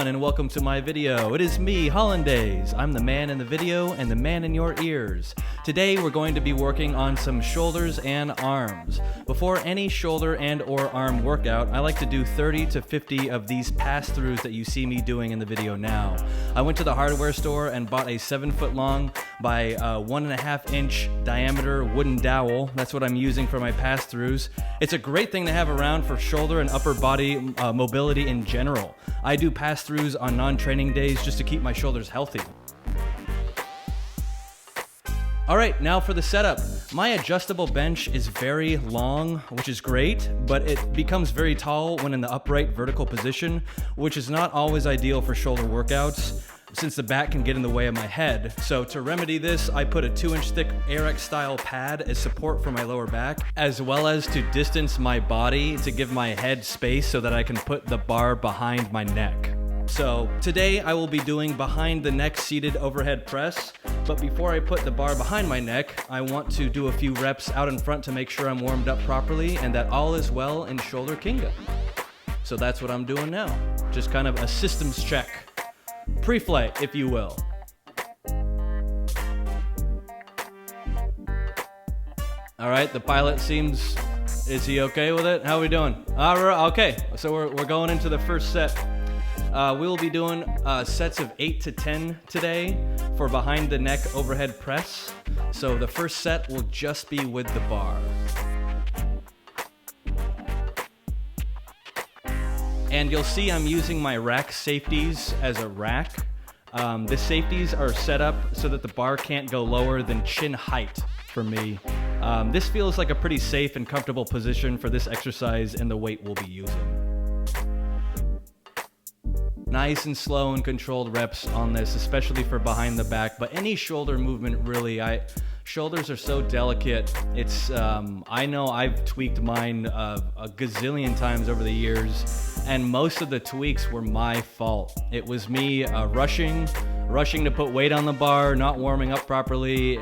everyone, and welcome to my video. It is me, Hollandaise. I'm the man in the video and the man in your ears. Today we're going to be working on some shoulders and arms. Before any shoulder and or arm workout, I like to do 30 to 50 of these pass-throughs that you see me doing in the video now. I went to the hardware store and bought a 7-foot long by 1.5 inch diameter wooden dowel. That's what I'm using for my pass-throughs. It's a great thing to have around for shoulder and upper body mobility in general. I do pass-throughs on non-training days just to keep my shoulders healthy. Alright, now for the setup. My adjustable bench is very long, which is great, but it becomes very tall when in the upright vertical position, which is not always ideal for shoulder workouts, since the back can get in the way of my head. So to remedy this, I put a 2-inch thick Arex style pad as support for my lower back, as well as to distance my body to give my head space so that I can put the bar behind my neck. So today I will be doing behind the neck seated overhead press, but before I put the bar behind my neck, I want to do a few reps out in front to make sure I'm warmed up properly and that all is well in shoulder kinga. So that's what I'm doing now. Just kind of a systems check. Pre-flight, if you will. All right, the pilot seems, is he okay with it? How are we doing? Okay, so we're going into the first set. We will be doing sets of 8 to 10 today for behind the neck overhead press. So the first set will just be with the bar. And you'll see I'm using my rack safeties as a rack. The safeties are set up so that the bar can't go lower than chin height for me. This feels like a pretty safe and comfortable position for this exercise and the weight we'll be using. Nice and slow and controlled reps on this, especially for behind the back, but any shoulder movement really, shoulders are so delicate. It's, I know I've tweaked mine a gazillion times over the years, and most of the tweaks were my fault. It was me rushing to put weight on the bar, not warming up properly,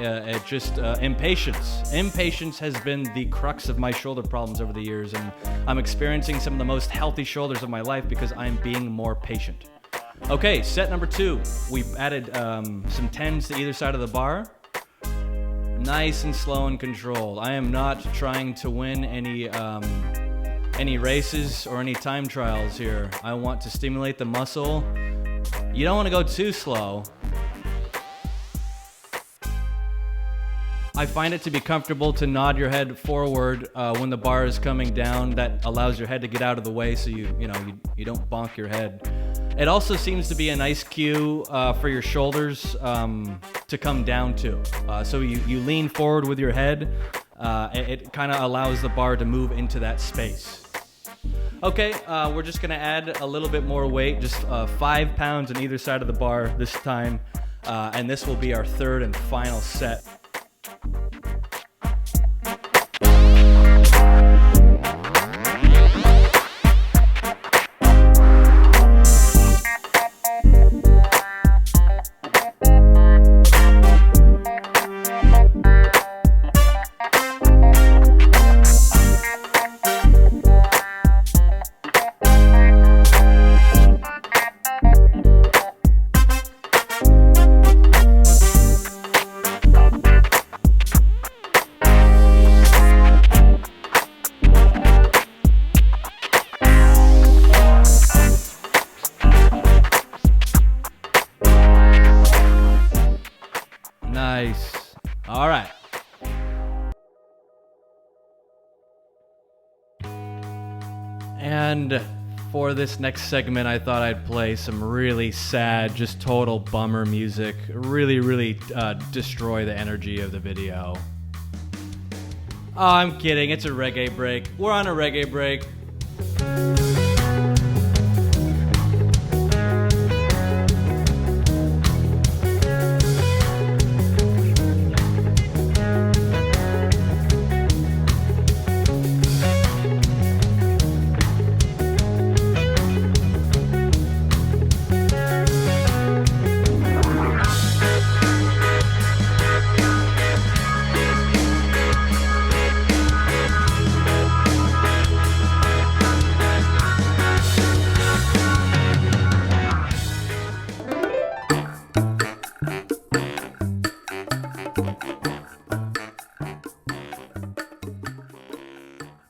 impatience. Impatience has been the crux of my shoulder problems over the years, and I'm experiencing some of the most healthy shoulders of my life because I'm being more patient. Okay, set number 2. We've added some 10s to either side of the bar. Nice and slow and controlled. I am not trying to win any races or any time trials here. I want to stimulate the muscle. You don't want to go too slow. I find it to be comfortable to nod your head forward when the bar is coming down. That allows your head to get out of the way so you don't bonk your head. It also seems to be a nice cue for your shoulders to come down to. So you lean forward with your head. It kind of allows the bar to move into that space. Okay, we're just gonna add a little bit more weight, just 5 pounds on either side of the bar this time. And this will be our third and final set. Nice. All right. And for this next segment, I thought I'd play some really sad, just total bummer music. Really destroy the energy of the video. Oh, I'm kidding. It's a reggae break. We're on a reggae break.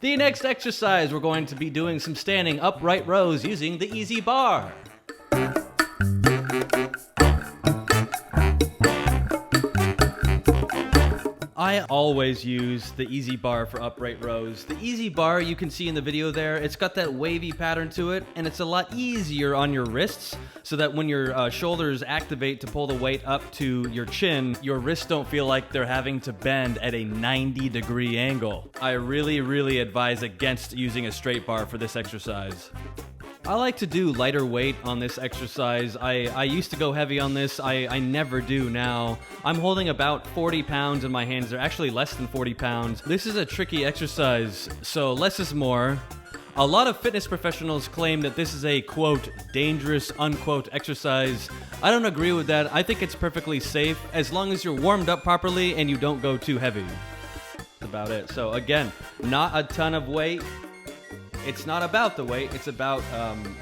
The next exercise, we're going to be doing some standing upright rows using the easy bar. I always use the easy bar for upright rows. The easy bar, you can see in the video there, it's got that wavy pattern to it, and it's a lot easier on your wrists, so that when your shoulders activate to pull the weight up to your chin, your wrists don't feel like they're having to bend at a 90-degree angle. I really advise against using a straight bar for this exercise. I like to do lighter weight on this exercise. I used to go heavy on this. I never do now. I'm holding about 40 pounds in my hands. They're actually less than 40 pounds. This is a tricky exercise, so less is more. A lot of fitness professionals claim that this is a, quote, dangerous, unquote, exercise. I don't agree with that. I think it's perfectly safe as long as you're warmed up properly and you don't go too heavy. That's about it. So again, not a ton of weight. It's not about the weight, it's about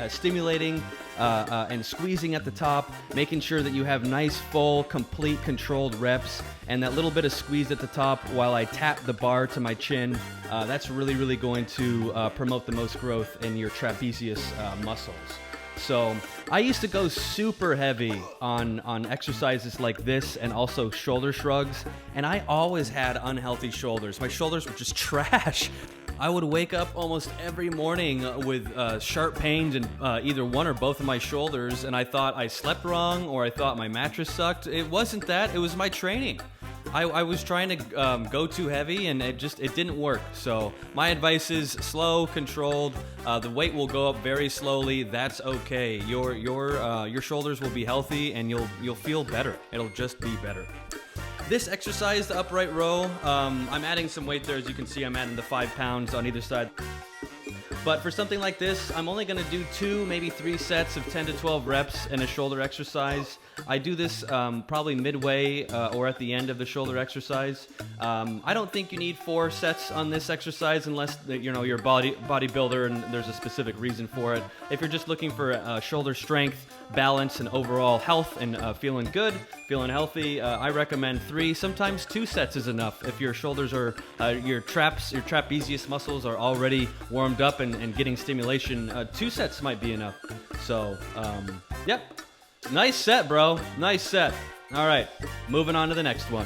stimulating and squeezing at the top, making sure that you have nice, full, complete, controlled reps, and that little bit of squeeze at the top while I tap the bar to my chin. That's really going to promote the most growth in your trapezius muscles. So I used to go super heavy on exercises like this and also shoulder shrugs, and I always had unhealthy shoulders. My shoulders were just trash. I would wake up almost every morning with sharp pains in either one or both of my shoulders, and I thought I slept wrong or I thought my mattress sucked. It wasn't that, it was my training. I was trying to go too heavy and it didn't work. So my advice is slow, controlled. The weight will go up very slowly. That's okay. Your shoulders will be healthy and you'll feel better. It'll just be better. This exercise, the upright row, I'm adding some weight there. As you can see, I'm adding the 5 pounds on either side. But for something like this, I'm only going to do 2, maybe 3 sets of 10 to 12 reps in a shoulder exercise. I do this probably midway or at the end of the shoulder exercise. I don't think you need 4 sets on this exercise unless you're a bodybuilder and there's a specific reason for it. If you're just looking for shoulder strength, balance, and overall health and feeling good, feeling healthy, I recommend 3. Sometimes 2 sets is enough. If your shoulders are, your trapezius muscles are already warmed up and getting stimulation, 2 sets might be enough. So, yep. Nice set, bro. Nice set. All right, moving on to the next one.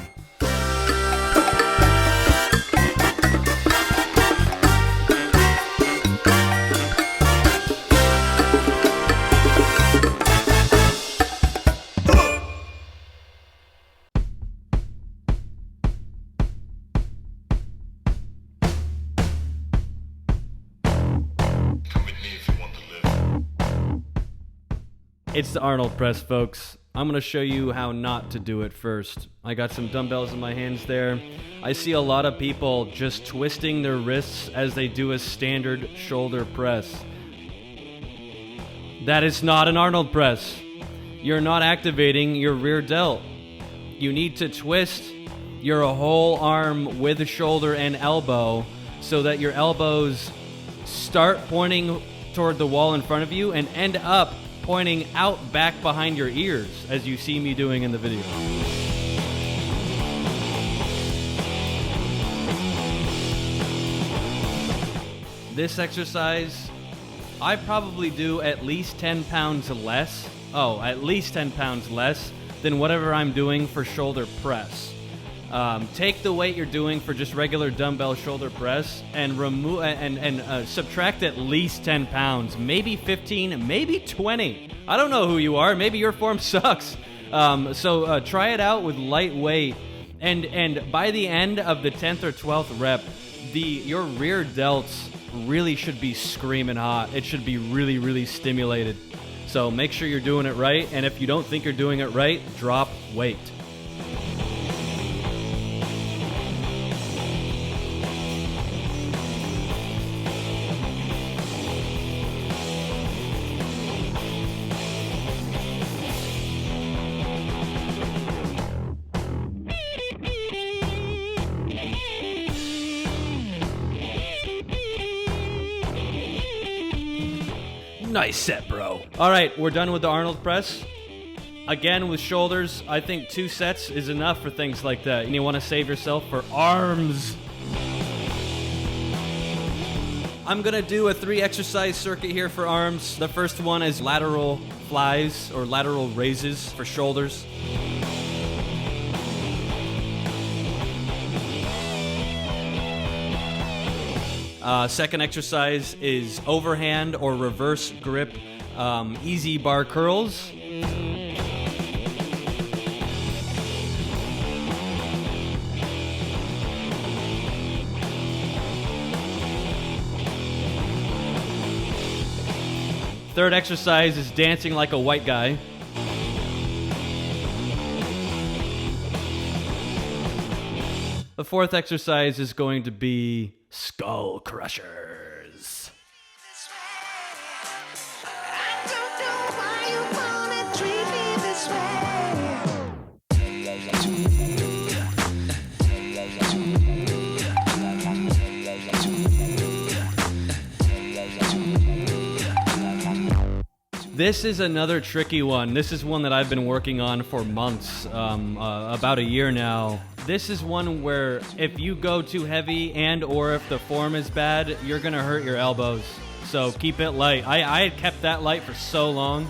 It's the Arnold Press, folks. I'm going to show you how not to do it first. I got some dumbbells in my hands there. I see a lot of people just twisting their wrists as they do a standard shoulder press. That is not an Arnold Press. You're not activating your rear delt. You need to twist your whole arm with the shoulder and elbow so that your elbows start pointing toward the wall in front of you and end up pointing out back behind your ears, as you see me doing in the video. This exercise, I probably do at least 10 pounds less. At least 10 pounds less than whatever I'm doing for shoulder press. Take the weight you're doing for just regular dumbbell shoulder press and remove and subtract at least 10 pounds, maybe 15, maybe 20. I don't know who you are. Maybe your form sucks. So try it out with light weight, and by the end of the 10th or 12th rep, your rear delts really should be screaming hot. It should be really stimulated. So make sure you're doing it right, and if you don't think you're doing it right, drop weight. Nice set, bro. All right, we're done with the Arnold Press. Again, with shoulders, I think 2 sets is enough for things like that. And you want to save yourself for arms. I'm gonna do a 3 exercise circuit here for arms. The first one is lateral flies or lateral raises for shoulders. Second exercise is overhand or reverse grip easy bar curls. Third exercise is dancing like a white guy. The fourth exercise is going to be skull crushers. This is another tricky one. This is one that I've been working on for months, about a year now. This is one where if you go too heavy and or if the form is bad, you're gonna hurt your elbows. So keep it light. I had kept that light for so long.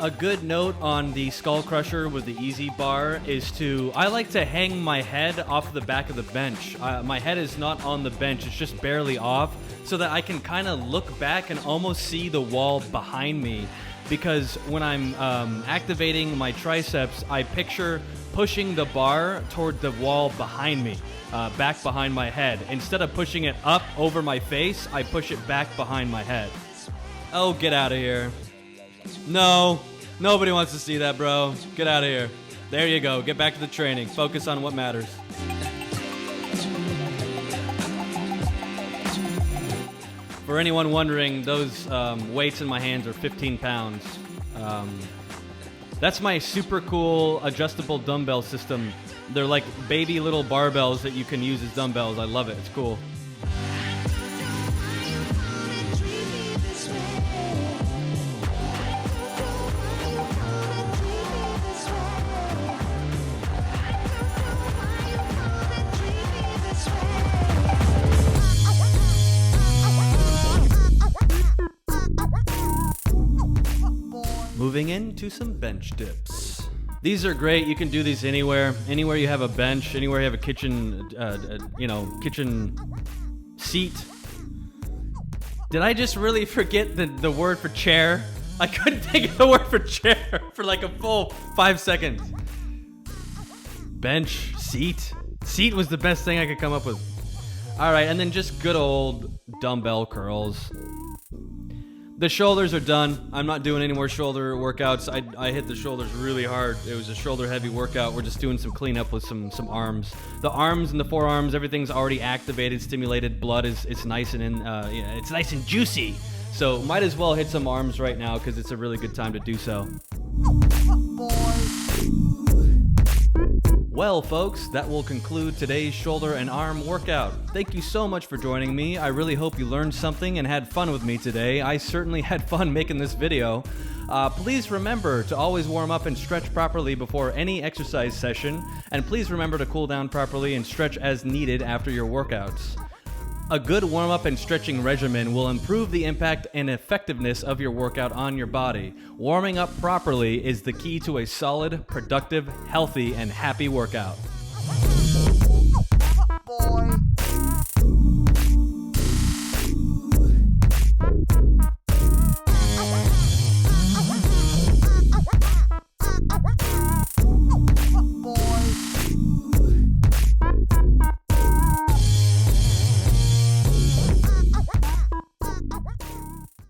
A good note on the skull crusher with the easy bar is I like to hang my head off the back of the bench. My head is not on the bench, it's just barely off, so that I can kind of look back and almost see the wall behind me. Because when I'm activating my triceps, I picture pushing the bar toward the wall behind me, back behind my head. Instead of pushing it up over my face, I push it back behind my head. Oh, get out of here. No, nobody wants to see that, bro. Get out of here. There you go. Get back to the training. Focus on what matters. For anyone wondering, those weights in my hands are 15 pounds. That's my super cool adjustable dumbbell system. They're like baby little barbells that you can use as dumbbells. I love it. It's cool. Moving into some bench dips. These are great. You can do these anywhere you have a bench, anywhere you have a kitchen, kitchen seat. Did I just really forget the word for chair? I couldn't think of the word for chair for like a full 5 seconds. Bench, seat. Seat was the best thing I could come up with. All right, and then just good old dumbbell curls. The shoulders are done. I'm not doing any more shoulder workouts. I hit the shoulders really hard. It was a shoulder heavy workout. We're just doing some cleanup with some arms. The arms and the forearms, everything's already activated, stimulated. Blood is nice and it's nice and juicy. So might as well hit some arms right now because it's a really good time to do so. Well, folks, that will conclude today's shoulder and arm workout. Thank you so much for joining me. I really hope you learned something and had fun with me today. I certainly had fun making this video. Please remember to always warm up and stretch properly before any exercise session, and please remember to cool down properly and stretch as needed after your workouts. A good warm-up and stretching regimen will improve the impact and effectiveness of your workout on your body. Warming up properly is the key to a solid, productive, healthy, and happy workout.